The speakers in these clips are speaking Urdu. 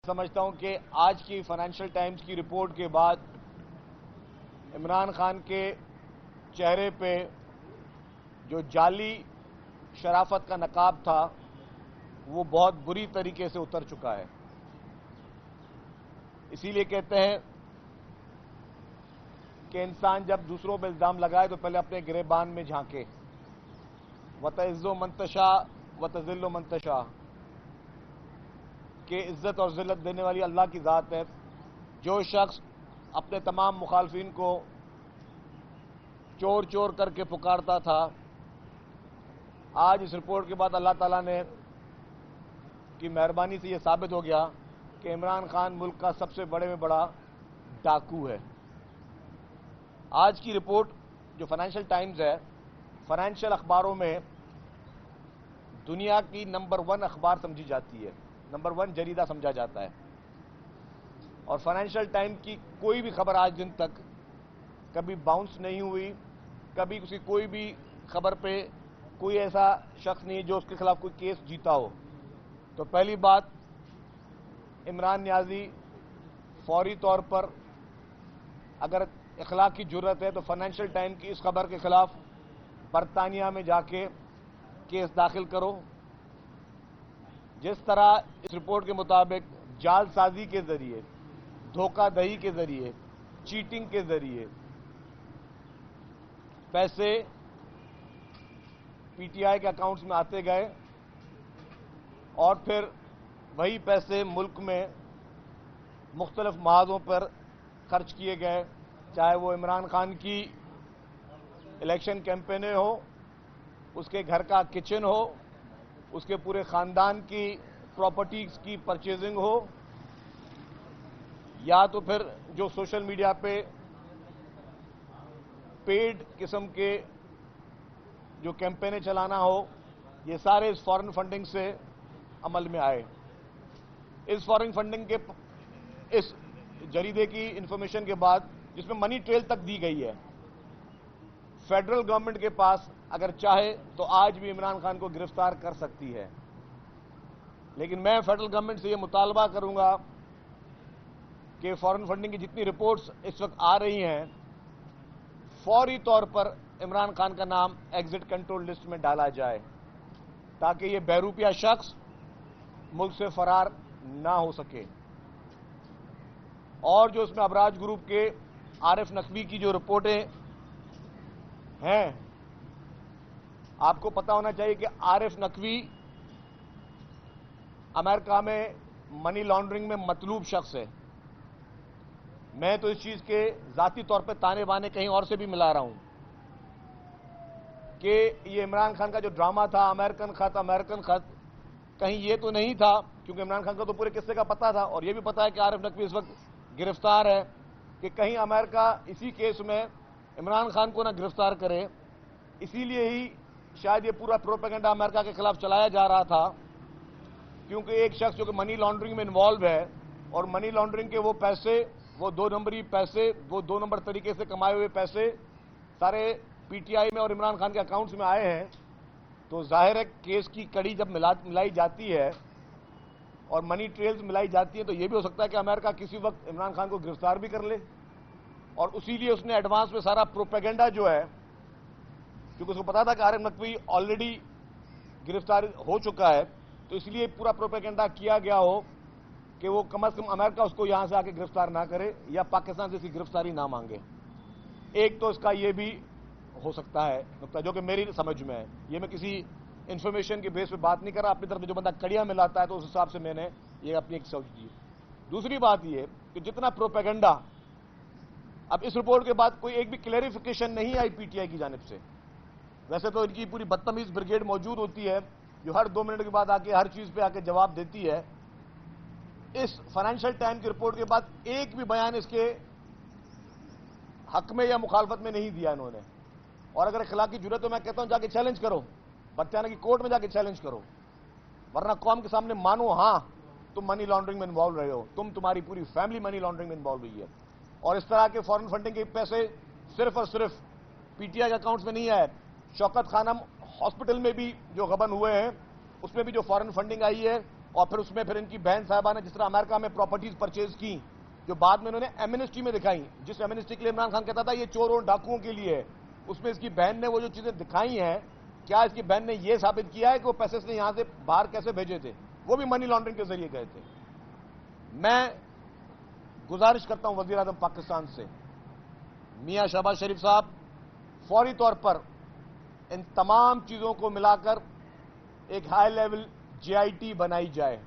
سمجھتا ہوں کہ آج کی فائنینشل ٹائمز کی رپورٹ کے بعد عمران خان کے چہرے پہ جو جعلی شرافت کا نقاب تھا وہ بہت بری طریقے سے اتر چکا ہے. اسی لیے کہتے ہیں کہ انسان جب دوسروں پہ الزام لگائے تو پہلے اپنے گریبان میں جھانکے. وَتَعِزُّ مَن تَشَاءُ وَتَذِلُّ مَن تَشَاءُ کہ عزت اور ذلت دینے والی اللہ کی ذات ہے. جو شخص اپنے تمام مخالفین کو چور چور کر کے پکارتا تھا، آج اس رپورٹ کے بعد اللہ تعالیٰ نے کی مہربانی سے یہ ثابت ہو گیا کہ عمران خان ملک کا سب سے بڑے میں بڑا ڈاکو ہے. آج کی رپورٹ جو فائنینشل ٹائمز ہے، فائنینشل اخباروں میں دنیا کی نمبر 1 اخبار سمجھی جاتی ہے، نمبر 1 جریدہ سمجھا جاتا ہے. اور فائنینشل ٹائم کی کوئی بھی خبر آج دن تک کبھی باؤنس نہیں ہوئی، کبھی کسی کوئی بھی خبر پہ کوئی ایسا شخص نہیں جو اس کے خلاف کوئی کیس جیتا ہو. تو پہلی بات، عمران نیازی فوری طور پر اگر اخلاق کی جرت ہے تو فائنینشل ٹائم کی اس خبر کے خلاف برطانیہ میں جا کے کیس داخل کرو. جس طرح اس رپورٹ کے مطابق جعل سازی کے ذریعے، دھوکہ دہی کے ذریعے، چیٹنگ کے ذریعے پیسے پی ٹی آئی کے اکاؤنٹس میں آتے گئے اور پھر وہی پیسے ملک میں مختلف محاذوں پر خرچ کیے گئے، چاہے وہ عمران خان کی الیکشن کیمپینیں ہو، اس کے گھر کا کچن ہو، اس کے پورے خاندان کی پراپرٹیز کی پرچیزنگ ہو، یا تو پھر جو سوشل میڈیا پہ پیڈ قسم کے جو کیمپینیں چلانا ہو. یہ سارے اس فارن فنڈنگ سے عمل میں آئے. اس فارن فنڈنگ کے اس جریدے کی انفارمیشن کے بعد، جس میں منی ٹریل تک دی گئی ہے، فیڈرل گورنمنٹ کے پاس اگر چاہے تو آج بھی عمران خان کو گرفتار کر سکتی ہے. لیکن میں فیڈرل گورنمنٹ سے یہ مطالبہ کروں گا کہ فارن فنڈنگ کی جتنی رپورٹس اس وقت آ رہی ہیں، فوری طور پر عمران خان کا نام ایگزٹ کنٹرول لسٹ میں ڈالا جائے تاکہ یہ بہروپیہ شخص ملک سے فرار نہ ہو سکے. اور جو اس میں ابراج گروپ کے عارف نقوی کی جو رپورٹیں ہیں، آپ کو پتا ہونا چاہیے کہ عارف نقوی امریکہ میں منی لانڈرنگ میں مطلوب شخص ہے. میں تو اس چیز کے ذاتی طور پہ تانے بانے کہیں اور سے بھی ملا رہا ہوں کہ یہ عمران خان کا جو ڈرامہ تھا امریکن خط، کہیں یہ تو نہیں تھا، کیونکہ عمران خان کا تو پورے قصے کا پتہ تھا اور یہ بھی پتا ہے کہ عارف نقوی اس وقت گرفتار ہے، کہ کہیں امریکہ اسی کیس میں عمران خان کو نہ گرفتار کرے. اسی لیے ہی شاید یہ پورا پروپیگنڈا امریکہ کے خلاف چلایا جا رہا تھا، کیونکہ ایک شخص جو کہ منی لانڈرنگ میں انوالو ہے اور منی لانڈرنگ کے وہ پیسے، وہ 2 نمبری پیسے، وہ 2 نمبر طریقے سے کمائے ہوئے پیسے سارے پی ٹی آئی میں اور عمران خان کے اکاؤنٹس میں آئے ہیں. تو ظاہر ہے کیس کی کڑی جب ملائی جاتی ہے اور منی ٹریلز ملائی جاتی ہیں تو یہ بھی ہو سکتا ہے کہ امریکہ کسی وقت عمران خان کو گرفتار بھی کر لے. اور اسی لیے اس نے ایڈوانس میں سارا پروپیگنڈا جو ہے، کیونکہ اس کو پتا تھا کہ عارف نقوی آلریڈی گرفتار ہو چکا ہے، تو اس لیے پورا پروپیگنڈا کیا گیا ہو کہ وہ کم از کم امریکہ اس کو یہاں سے آ کے گرفتار نہ کرے یا پاکستان سے اس کی گرفتاری نہ مانگے. ایک تو اس کا یہ بھی ہو سکتا ہے نقطہ، جو کہ میری سمجھ میں ہے. یہ میں کسی انفارمیشن کے بیس پہ بات نہیں کر رہا، اپنی طرف سے جو بندہ کڑیاں ملاتا ہے تو اس حساب سے میں نے یہ اپنی ایک سوچ دی. دوسری بات یہ کہ جتنا پروپیگنڈا، اب اس رپورٹ کے بعد کوئی ایک بھی کلیریفیکیشن نہیں آئی پی ٹی آئی کی جانب سے. ویسے تو ان کی پوری بدتمیز بریگیڈ موجود ہوتی ہے جو ہر 2 منٹ کے بعد آ کے ہر چیز پہ آ کے جواب دیتی ہے. اس فائنینشل ٹائم کی رپورٹ کے بعد ایک بھی بیان اس کے حق میں یا مخالفت میں نہیں دیا انہوں نے. اور اگر اخلاقی جرت تو میں کہتا ہوں جا کے چیلنج کرو، برطانیہ کی کورٹ میں جا کے چیلنج کرو، ورنہ قوم کے سامنے مانو ہاں تم منی لانڈرنگ میں انوالو رہے ہو، تمہاری پوری فیملی منی لانڈرنگ میں انوالو ہوئی ہے. اور اس طرح کے فارن فنڈنگ کے پیسے صرف اور صرف پی ٹی آئی کے اکاؤنٹس میں نہیں آئے. شوکت خانم ہاسپٹل میں بھی جو غبن ہوئے ہیں اس میں بھی جو فارن فنڈنگ آئی ہے اور پھر اس میں پھر ان کی بہن صاحبہ نے جس طرح امریکہ میں پراپرٹیز پرچیز کی جو بعد میں انہوں نے ایمنسٹی میں دکھائی، جس ایمنسٹی کے لیے عمران خان کہتا تھا یہ چوروں ڈاکوؤں کے لیے ہے، اس میں اس کی بہن نے وہ جو چیزیں دکھائی ہیں، کیا اس کی بہن نے یہ ثابت کیا ہے کہ وہ پیسے اس نے یہاں سے باہر کیسے بھیجے تھے؟ وہ بھی منی لانڈرنگ کے ذریعے گئے تھے۔ میں گزارش کرتا ہوں وزیر اعظم پاکستان سے، میاں شہباز شریف صاحب فوری طور پر ان تمام چیزوں کو ملا کر ایک high level J I T بنائی جائے۔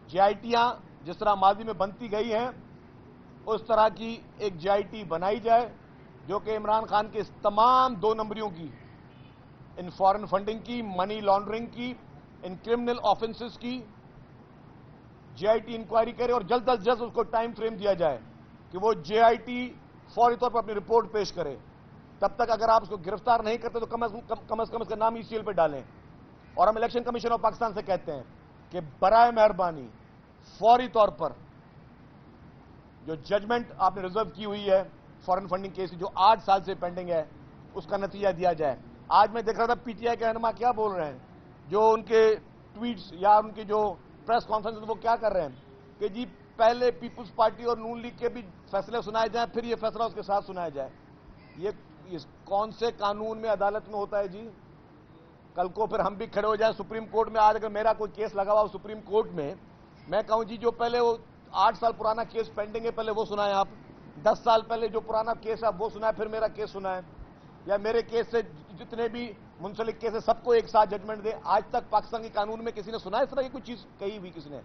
جے آئی ٹیاں جس طرح ماضی میں بنتی گئی ہیں اس طرح کی ایک جے آئی ٹی بنائی جائے جو کہ عمران خان کے اس تمام 2 نمبریوں کی، ان فارن فنڈنگ کی، منی لانڈرنگ کی، ان کرمنل آفنسز کی جے آئی ٹی انکوائری کرے اور جلد از جلد اس کو ٹائم فریم دیا جائے کہ وہ جے آئی ٹی فوری طور پر اپنی رپورٹ پیش کرے۔ تب تک اگر آپ اس کو گرفتار نہیں کرتے تو کم از کم اس کا نام ای سی ایل پہ ڈالیں۔ اور ہم الیکشن کمیشن آف پاکستان سے کہتے ہیں کہ برائے مہربانی فوری طور پر جو ججمنٹ آپ نے ریزرو کی ہوئی ہے فارن فنڈنگ کیس جو 8 سال سے پینڈنگ ہے اس کا نتیجہ دیا جائے۔ آج میں دیکھ رہا تھا پی ٹی آئی کے رہنما کیا بول رہے ہیں، جو ان کے ٹویٹس یا ان کی جو پریس کانفرنس وہ کیا کر رہے ہیں کہ جی پہلے پیپلز پارٹی اور نون لیگ کے بھی فیصلے سنائے جائیں پھر یہ فیصلہ اس کے ساتھ سنایا جائے۔ یہ کون سے قانون میں عدالت میں ہوتا ہے جی؟ کل کو پھر ہم بھی کھڑے ہو جائیں سپریم کورٹ میں، آج اگر میرا کوئی کیس لگا ہوا سپریم کورٹ میں، میں کہوں جی جو پہلے وہ 8 سال پرانا کیس پینڈنگ ہے پہلے وہ سنائیں آپ، 10 سال پہلے جو پرانا کیس ہے وہ سنائیں پھر میرا کیس سنائیں، یا میرے کیس سے جتنے بھی منسلک کیس ہے سب کو ایک ساتھ ججمنٹ دے۔ آج تک پاکستان کے قانون میں کسی نے سنا اس طرح کی کوئی چیز کہی ہوئی؟ کسی نے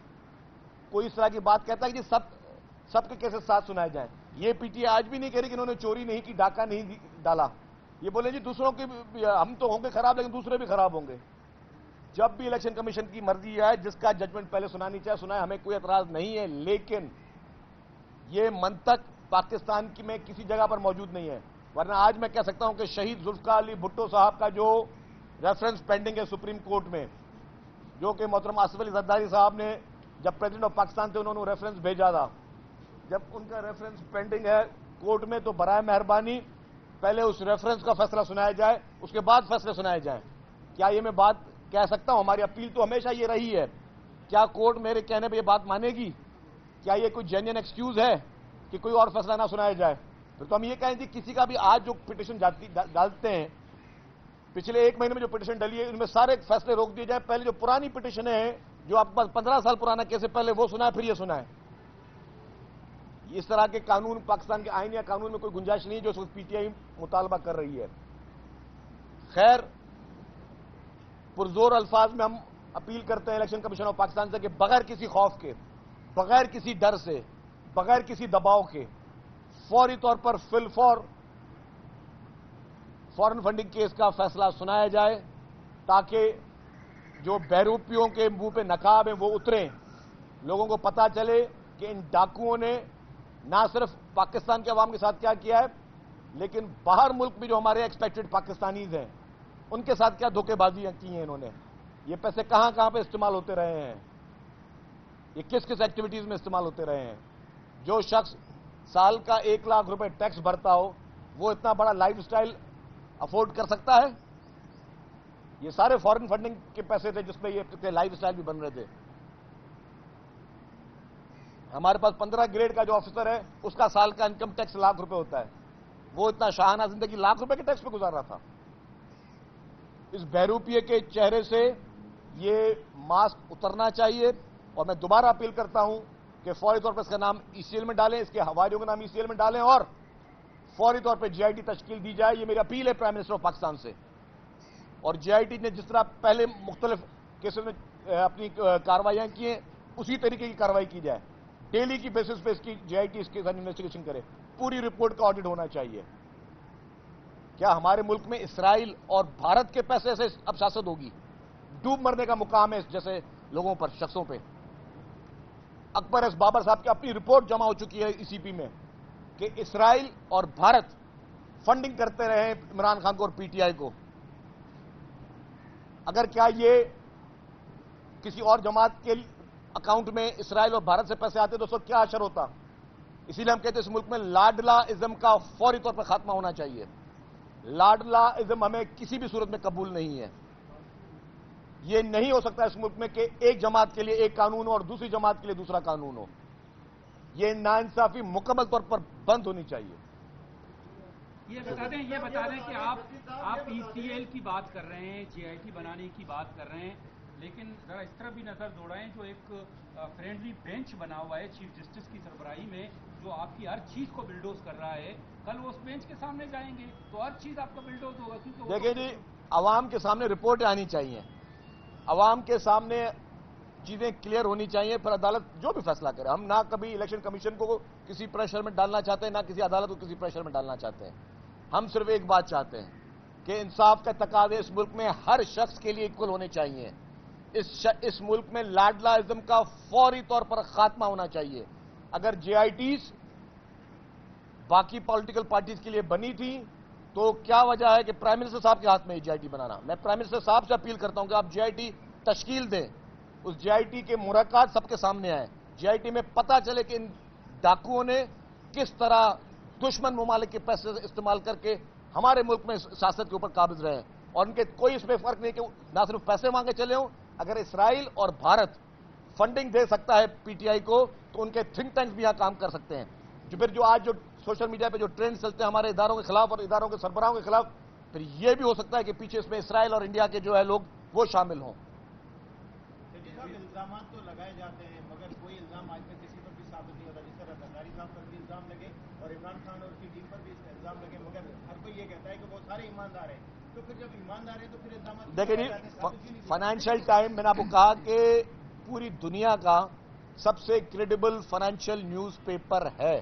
کوئی اس طرح کی بات کہتا ہے کہ سب کے کیسز ساتھ سنائے جائیں؟ یہ پی ٹی آئی آج بھی نہیں کہہ رہی کہ انہوں نے چوری نہیں کی، ڈاکہ نہیں ڈالا، یہ بولے جی دوسروں کے ہم تو ہوں گے خراب لیکن دوسرے بھی خراب ہوں گے۔ جب بھی الیکشن کمیشن کی مرضی ہے جس کا ججمنٹ پہلے سنانی چاہے سنائے، ہمیں کوئی اعتراض نہیں ہے، لیکن یہ منطق پاکستان کی میں کسی جگہ پر موجود نہیں ہے۔ ورنہ آج میں کہہ سکتا ہوں کہ شہید ذوالفقار علی بھٹو صاحب کا جو ریفرنس پینڈنگ ہے سپریم کورٹ میں، جو کہ محترم آصف علی زرداری صاحب نے جب پریزیڈنٹ آف پاکستان تھے انہوں نے ریفرنس بھیجا تھا، جب ان کا ریفرنس پینڈنگ ہے کورٹ میں تو برائے مہربانی پہلے اس ریفرنس کا فیصلہ سنایا جائے اس کے بعد فیصلے سنائے جائیں۔ کیا یہ میں بات کہہ سکتا ہوں؟ ہماری اپیل تو ہمیشہ یہ رہی ہے، کیا کورٹ میرے کہنے پہ یہ بات مانے گی؟ کیا یہ کوئی جینین ایکسکیوز ہے کہ کوئی اور فیصلہ نہ سنایا جائے؟ پھر تو ہم یہ کہیں جی کسی کا بھی آج جو پٹیشن ڈالتے ہیں، پچھلے 1 مہینے میں جو پٹیشن ڈلی ہے ان میں سارے فیصلے روک دیے جائیں، پہلے جو پرانی پٹیشنیں ہیں جو آپ کے پاس 15 سال پرانا کیس ہے پہلے وہ سنائے پھر یہ سنائے۔ اس طرح کے قانون پاکستان کے آئین یا قانون میں کوئی گنجائش نہیں ہے جو اس وقت پی ٹی آئی مطالبہ کر رہی ہے۔ خیر، پرزور الفاظ میں ہم اپیل کرتے ہیں الیکشن کمیشن آف پاکستان سے کہ بغیر کسی خوف کے، بغیر کسی ڈر سے، بغیر کسی دباؤ کے فوری طور پر فارن فنڈنگ کیس کا فیصلہ سنایا جائے تاکہ جو بہروپیوں کے منہ پہ نقاب ہیں وہ اتریں، لوگوں کو پتا چلے کہ ان ڈاکوؤں نے نہ صرف پاکستان کے عوام کے ساتھ کیا کیا ہے لیکن باہر ملک میں جو ہمارے ایکسپیکٹڈ پاکستانیز ہیں ان کے ساتھ کیا دھوکے بازیاں کی ہیں انہوں نے، یہ پیسے کہاں کہاں پہ استعمال ہوتے رہے ہیں، یہ کس کس ایکٹیویٹیز میں استعمال ہوتے رہے ہیں۔ جو شخص سال کا 1 لاکھ روپے ٹیکس بھرتا ہو وہ اتنا بڑا لائف سٹائل افورڈ کر سکتا ہے؟ یہ سارے فارن فنڈنگ کے پیسے تھے جس میں یہ لائف سٹائل بھی بن رہے تھے۔ ہمارے پاس 15 گریڈ کا جو آفیسر ہے اس کا سال کا انکم ٹیکس 1 لاکھ روپے ہوتا ہے، وہ اتنا شاہانہ زندگی 1 لاکھ روپے کے ٹیکس پہ گزار رہا تھا۔ اس بہروپیے کے چہرے سے یہ ماسک اترنا چاہیے، اور میں دوبارہ اپیل کرتا ہوں کہ فوری طور پر اس کا نام ای سی ایل میں ڈالیں، اس کے حوالیوں کا نام ای سی ایل میں ڈالیں اور فوری طور پہ جے آئی ٹی تشکیل دی جائے۔ یہ میری اپیل ہے پرائم منسٹر آف پاکستان سے۔ اور جے آئی ٹی نے جس طرح پہلے مختلف کیسز میں اپنی کاروائیاں کی ہیں اسی طریقے کی کارروائی کی جائے، ڈیلی کی بیسس پہ اس کی جے آئی ٹی اس کے ساتھ انویسٹیگیشن کرے، پوری رپورٹ کا آڈٹ ہونا چاہیے۔ کیا ہمارے ملک میں اسرائیل اور بھارت کے پیسے سے اب سیاست ہوگی؟ ڈوب مرنے کا مقام ہے اس جیسے لوگوں پر، شخصوں پہ۔ اکبر ایس بابر صاحب کی اپنی رپورٹ جمع ہو چکی ہے ای سی پی میں کہ اسرائیل اور بھارت فنڈنگ کرتے رہے ہیں عمران خان کو اور پی ٹی آئی کو۔ اگر کیا یہ کسی اور جماعت کے اکاؤنٹ میں اسرائیل اور بھارت سے پیسے آتے تو اس وقت کیا اثر ہوتا؟ اسی لیے ہم کہتے ہیں اس ملک میں لاڈلا ازم کا فوری طور پر خاتمہ ہونا چاہیے۔ لاڈلا ازم ہمیں کسی بھی صورت میں قبول نہیں ہے۔ یہ نہیں ہو سکتا اس ملک میں کہ ایک جماعت کے لیے ایک قانون ہو اور دوسری جماعت کے لیے دوسرا قانون ہو. یہ ناانصافی مکمل طور پر بند ہونی چاہیے. یہ بتا دیں کہ آپ ای سی ایل کی بات کر رہے ہیں, جے آئی ٹی بنانے کی بات کر رہے ہیں, لیکن ذرا اس طرح بھی نظر دوڑائیں جو ایک فرینڈلی بینچ بنا ہوا ہے چیف جسٹس کی سربراہی میں, جو آپ کی ہر چیز کو بلڈوز کر رہا ہے, کل وہ اس بینچ کے سامنے جائیں گے تو ہر چیز آپ کا بلڈوز ہوگا. کیونکہ دیکھیں جی, عوام کے سامنے رپورٹیں آنی چاہیے, عوام کے سامنے چیزیں کلیئر ہونی چاہیے, پھر عدالت جو بھی فیصلہ کرے. ہم نہ کبھی الیکشن کمیشن کو کسی پریشر میں ڈالنا چاہتے ہیں, نہ کسی عدالت کو کسی پریشر میں ڈالنا چاہتے ہیں. ہم صرف ایک بات چاہتے ہیں کہ انصاف کا تقاضے اس ملک میں ہر شخص کے لیے اکول ہونے چاہیے. اس ملک میں لاڈلا ازم کا فوری طور پر خاتمہ ہونا چاہیے. اگر جے آئی ٹیز باقی پولیٹیکل پارٹیز کے لیے بنی تھی تو کیا وجہ ہے کہ پرائم منسٹر صاحب کے ہاتھ میں جے آئی ٹی بنانا؟ میں پرائم منسٹر صاحب سے اپیل کرتا ہوں کہ آپ جے آئی ٹی تشکیل دیں, اس جے آئی ٹی کے مرکز سب کے سامنے آئیں, جے آئی ٹی میں پتہ چلے کہ ان ڈاکوؤں نے کس طرح دشمن ممالک کے پیسے استعمال کر کے ہمارے ملک میں سیاست کے اوپر قابض رہے ہیں, اور ان کے کوئی اس میں فرق نہیں کہ نہ صرف پیسے مانگے چلے ہوں. اگر اسرائیل اور بھارت فنڈنگ دے سکتا ہے پی ٹی آئی کو تو ان کے تھنک ٹینکس بھی یہاں کام کر سکتے ہیں. جو آج جو سوشل میڈیا پہ جو ٹرینڈ چلتے ہیں ہمارے اداروں کے خلاف اور اداروں کے سربراہوں کے خلاف, پھر یہ بھی ہو سکتا ہے کہ پیچھے اس میں اسرائیل اور انڈیا کے جو ہے لوگ وہ شامل ہوں. الزامات تو لگائے جاتے ہیں مگر کوئی الزام آج تک کسی پر بھی ثابت نہیں ہوتا. جس طرح زرداری صاحب پر بھی الزام لگے اور عمران خان اور اس کی ٹیم پر بھی الزام لگے, مگر ہر کوئی یہ کہتا ہے کہ وہ سارے ایماندار ہیں. تو پھر جب ایماندار ہیں تو پھر الزامات دیکھیں جی, فائنینشیل ٹائم میں نے آپ کو کہا کہ پوری دنیا کا سب سے کریڈیبل فائنینشیل نیوز پیپر ہے.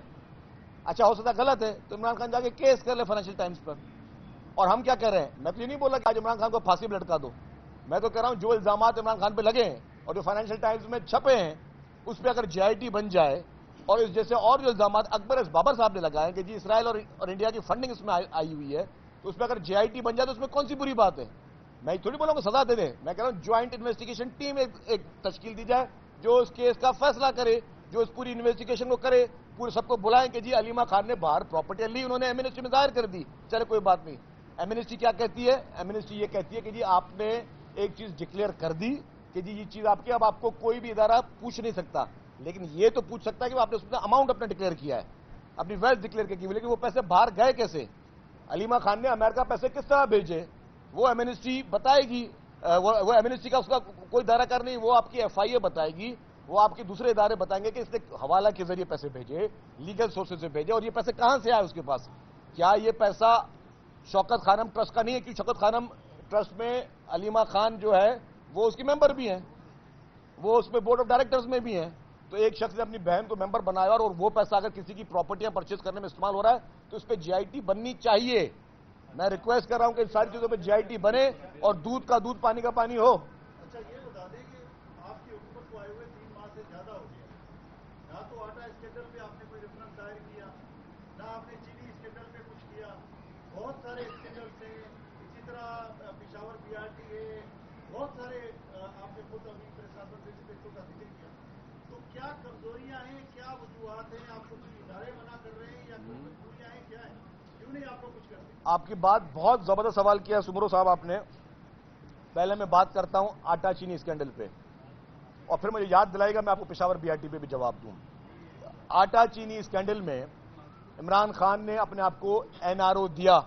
اچھا ہو سکتا غلط ہے تو عمران خان جا کے کیس کر لے فائنینشیل ٹائمز پر. اور ہم کیا کہہ رہے ہیں, میں تو یہ نہیں بولا کہ آج عمران خان کو پھانسی پہ لٹکا دو. میں تو کہہ رہا ہوں جو الزامات عمران خان پہ لگے ہیں اور جو فائنینشیل ٹائمز میں چھپے ہیں اس پہ اگر جے آئی ٹی بن جائے, اور اس جیسے اور جو الزامات اکبر اس بابر صاحب نے لگائے کہ جی اسرائیل اور انڈیا کی فنڈنگ اس میں آئی ہوئی ہے, تو اس پہ اگر جے آئی ٹی بن جائے تو اس میں کون سی بری بات ہے؟ میں تھوڑی بولوں کہ سزا دے دیں. میں کہہ رہا ہوں جوائنٹ انویسٹیگیشن ٹیم ایک تشکیل دی جائے جو اس کیس کا فیصلہ کرے, جو اس پوری انویسٹیگیشن کو کرے, پورے سب کو بلائیں کہ جی علیمہ خان نے باہر پراپرٹی لی, انہوں نے ایمنسٹی میں ظاہر کر دی, چلے کوئی بات نہیں. ایمنسٹی کیا کہتی ہے؟ ایمنسٹی یہ کہتی ہے کہ جی آپ نے ایک چیز ڈکلیئر کر دی کہ جی یہ چیز آپ کی, اب آپ کو کوئی بھی ادارہ پوچھ نہیں سکتا, لیکن یہ تو پوچھ سکتا ہے کہ آپ نے اس میں اماؤنٹ اپنا ڈکلیئر کیا ہے, اپنی ویلتھ ڈکلیئر کی, لیکن وہ پیسے باہر گئے کیسے, علیمہ خان نے امریکہ پیسے کس طرح بھیجے, وہ ایمنسٹی بتائے گی. وہ ایمنسٹی کا اس کا کوئی دائرہ کار نہیں, وہ آپ کی ایف آئی اے بتائے گی, وہ آپ کے دوسرے ادارے بتائیں گے کہ اس نے حوالہ کے ذریعے پیسے بھیجے, لیگل سورسز سے بھیجے, اور یہ پیسے کہاں سے آئے اس کے پاس. کیا یہ پیسہ شوکت خانم ٹرسٹ کا نہیں ہے؟ کہ شوکت خانم ٹرسٹ میں علیمہ خان جو ہے وہ اس کی ممبر بھی ہیں, وہ اس میں بورڈ آف ڈائریکٹرز میں بھی ہیں. تو ایک شخص نے اپنی بہن کو ممبر بنایا اور وہ پیسہ اگر کسی کی پراپرٹیاں پرچیز کرنے میں استعمال ہو رہا ہے تو اس پہ جے آئی ٹی بننی چاہیے. میں ریکویسٹ کر رہا ہوں کہ ان ساری چیزوں پہ جے آئی ٹی بنے اور دودھ کا دودھ پانی کا پانی ہو. اچھا یہ بتا دیں کہ آپ کی حکومت کو آئے ہوئے 3 ماہ سے زیادہ ہو گیا, نہ تو آٹا اسکینڈل پہ آپ نے کوئی ریفرنس دائر کیا, نہ آپ نے چینی اسکینڈل پہ کچھ کیا. بہت سارے اسکینڈلس ہیں, اسی طرح پشاور پی آر ٹی ہے, بہت سارے آپ نے خود ابھی پرشاسن سے پیسوں کا ذکر کیا. تو کیا کمزوریاں ہیں, کیا وجوہات ہیں, آپ کو کچھ ادارے منع کر رہے ہیں یا کوئی مجبوریاں ہیں, کیا ہے, کیوں نہیں آپ کو کچھ کرتے؟ آپ کی بات بہت زبردست سوال کیا سمرو صاحب آپ نے. پہلے میں بات کرتا ہوں آٹا چینی اسکینڈل پہ, اور پھر مجھے یاد دلائے گا میں آپ کو پشاور بی آر ٹی پہ بھی جواب دوں. آٹا چینی اسکینڈل میں عمران خان نے اپنے آپ کو این آر او دیا.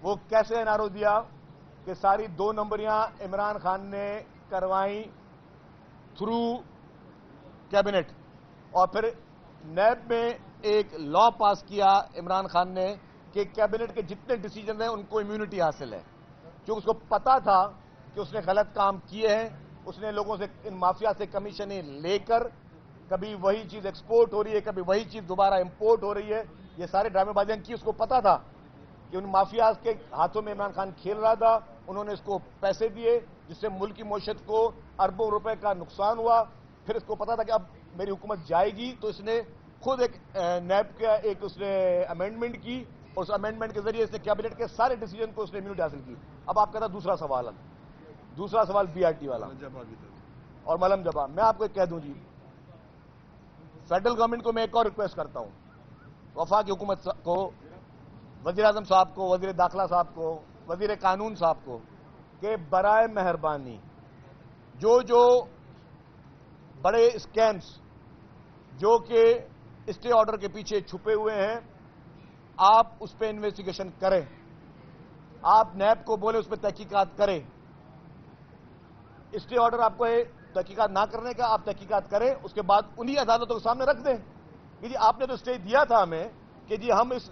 وہ کیسے این آر او دیا کہ ساری 2 نمبریاں عمران خان نے کروائیں تھرو کیبنٹ, اور پھر نیب میں ایک لا پاس کیا عمران خان نے کہ کیبنٹ کے جتنے ڈیسیجن ہیں ان کو امیونٹی حاصل ہے, کیونکہ اس کو پتا تھا کہ اس نے غلط کام کیے ہیں. اس نے لوگوں سے ان مافیا سے کمیشنیں لے کر کبھی وہی چیز ایکسپورٹ ہو رہی ہے, کبھی وہی چیز دوبارہ امپورٹ ہو رہی ہے, یہ سارے ڈرامے بازیاں کی. اس کو پتا تھا کہ ان مافیاز کے ہاتھوں میں عمران خان کھیل رہا تھا. انہوں نے اس کو پیسے دیے جس سے ملک کی معیشت کو اربوں روپے کا نقصان ہوا. پھر اس کو پتا تھا کہ اب میری حکومت جائے گی, تو اس نے خود ایک نیب کا ایک اس نے امینڈمنٹ کی, اور اس امینڈمنٹ کے ذریعے اس نے کیبنٹ کے سارے ڈیسیجن کو اس نے امیونٹی حاصل کی. اب آپ کہتا دوسرا سوال بی آر ٹی والا اور ملم جبا. میں آپ کو ایک کہہ دوں جی, فیڈرل گورنمنٹ کو میں ایک اور ریکویسٹ کرتا ہوں, وفاقی حکومت کو, وزیر اعظم صاحب کو, وزیر داخلہ صاحب کو, وزیر قانون صاحب کو, کہ برائے مہربانی جو بڑے اسکیمز جو کہ اسٹے آرڈر کے پیچھے چھپے ہوئے ہیں آپ اس پہ انویسٹیگیشن کریں، آپ نیب کو بولے اس پہ تحقیقات کریں۔ اسٹے آرڈر آپ کو تحقیقات نہ کرنے کا، آپ تحقیقات کریں، اس کے بعد انہی عدالتوں کے سامنے رکھ دیں کہ جی آپ نے تو اسٹے دیا تھا ہمیں کہ جی ہم اس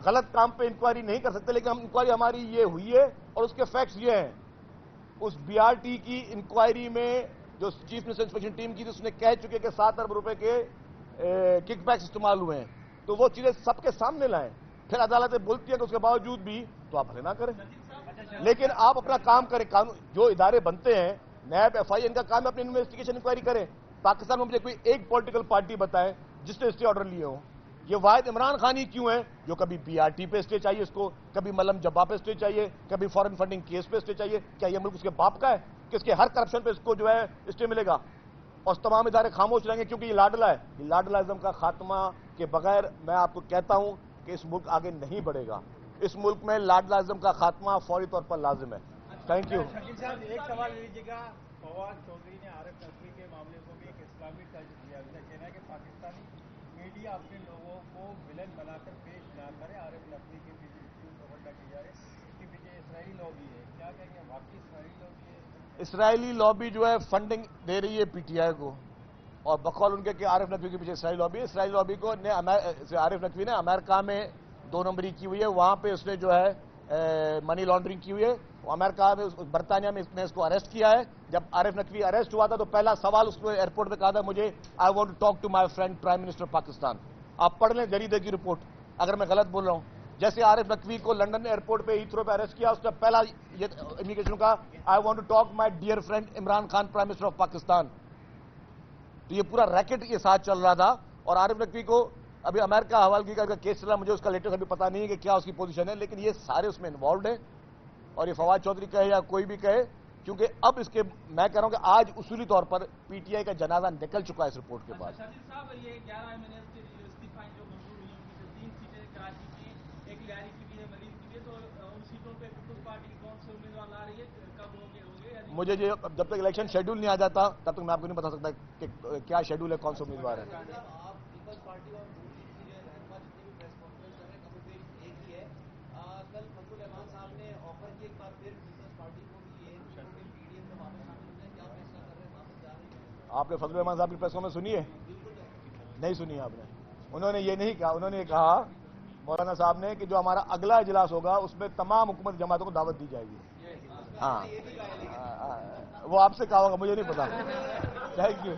غلط کام پہ انکوائری نہیں کر سکتے، لیکن ہم انکوائری ہماری یہ ہوئی ہے اور اس کے فیکٹس یہ ہیں۔ اس بی آر ٹی کی انکوائری میں جو چیف منسٹر انسپیکشن ٹیم کی تھی اس نے کہہ چکے کہ 7 ارب روپے کے کک بیکس استعمال ہوئے ہیں، تو وہ چیزیں سب کے سامنے لائیں۔ پھر عدالتیں بولتی ہیں کہ اس کے باوجود بھی تو آپ بھلے نہ کریں، لیکن آپ اپنا کام کریں۔ قانون جو ادارے بنتے ہیں، نیب، ایف آئی اے، ان کا کام ہے اپنی انویسٹیگیشن انکوائری کریں۔ پاکستان میں مجھے کوئی ایک پولیٹیکل پارٹی بتائے جس نے اسٹے آرڈر لیے ہوں۔ یہ واحد عمران خان ہی کیوں ہے جو کبھی بی آر ٹی پہ اسٹے چاہیے اس کو، کبھی ملم جبا پہ اسٹے چاہیے، کبھی فارن فنڈنگ کیس پہ اسٹے چاہیے؟ کیا یہ ملک اس کے باپ کا ہے کہ اس کے ہر کرپشن پہ اس کو جو ہے اسٹے ملے گا اور تمام ادارے خاموش رہیں گے کیونکہ یہ لاڈلا ہے؟ یہ لاڈلازم کا خاتمہ کے بغیر میں آپ کو کہتا ہوں کہ اس ملک آگے نہیں بڑھے گا۔ اس ملک میں لاڈلازم کا خاتمہ فوری طور پر لازم ہے۔ Thank you. شکیل صاحب ایک سوال لے لیجیے گا، فواد چودھری نے عارف نقوی کے معاملے کو بھی ایک اسلامی ٹچ دیا، اس کا کہنا ہے کہ پاکستانی میڈیا اپنے لوگوں کو ولن بنا کر پیش نہ کرے، عارف نقوی کے پیچھے کور نہ کی جائے، اس کے پیچھے اسرائیلی لابی ہے، کیا کہیں گے واقعی اسرائیلی لابی ہے؟ اسرائیلی لابی جو ہے فنڈنگ دے رہی ہے پی ٹی آئی کو، اور بقول ان کے کہ عارف نقوی کے پیچھے اسرائیلی لابی ہے۔ اسرائیلی لابی کو عارف نقوی نے امریکہ میں 2 نمبری کی ہوئی ہے، وہاں پہ اس نے جو ہے منی لانڈرنگ کی ہوئی ہے۔ امریکہ میں برطانیہ میں اس نے اس کو اریسٹ کیا ہے۔ جب عارف نقوی اریسٹ ہوا تھا تو پہلا سوال اس نے ایئرپورٹ پہ کہا تھا مجھے I want to talk to my friend prime minister Pakistan. آپ پڑھ لیں جریدے کی رپورٹ اگر میں غلط بول رہا ہوں۔ جیسے عارف نقوی کو لنڈن ایئرپورٹ پہ ہیتھرو پہ اریسٹ کیا، اس نے پہلا یہ امیگریشن کا I want to talk my dear friend Imran Khan prime minister of Pakistan. تو یہ پورا ریکٹ یہ ساتھ چل رہا تھا، اور عارف نقوی کو ابھی امریکہ حوالگی کا کیس چل رہا، مجھے اس کا لیٹسٹ ابھی پتا نہیں ہے کہ کیا اس کی پوزیشن ہے، لیکن یہ سارے اس میں انوالوڈ ہیں۔ اور یہ فواد چودھری کہے یا کوئی بھی کہے، کیونکہ اب اس کے میں کہہ رہا ہوں کہ آج اصولی طور پر پی ٹی آئی کا جنازہ نکل چکا ہے اس رپورٹ کے بعد۔ شادی صاحب، یہ 11 ایم این ایس کے استعفے جو منظور ہوئی، ان کی 3 سیٹیں کراچی کی، ایک لیاری کی بھی ہے، ملین کی بھی ہے، تو ان سیٹوں پہ پیپلز پارٹی کون سے امیدوار لا رہی ہے، کب ہوں گے؟ مجھے جب تک الیکشن شیڈول نہیں آ جاتا تب تک میں آپ کو نہیں بتا سکتا کہ کیا شیڈول ہے، کون سے امیدوار ہے۔ آپ نے فضل الرحمان صاحب کی پریس کانفرنس سنی ہے؟ نہیں سنی آپ نے؟ انہوں نے یہ نہیں کہا، انہوں نے یہ کہا مولانا صاحب نے کہ جو ہمارا اگلا اجلاس ہوگا اس میں تمام حکومت جماعتوں کو دعوت دی جائے گی۔ ہاں وہ آپ سے کہا ہوگا، مجھے نہیں پتا۔ Thank you.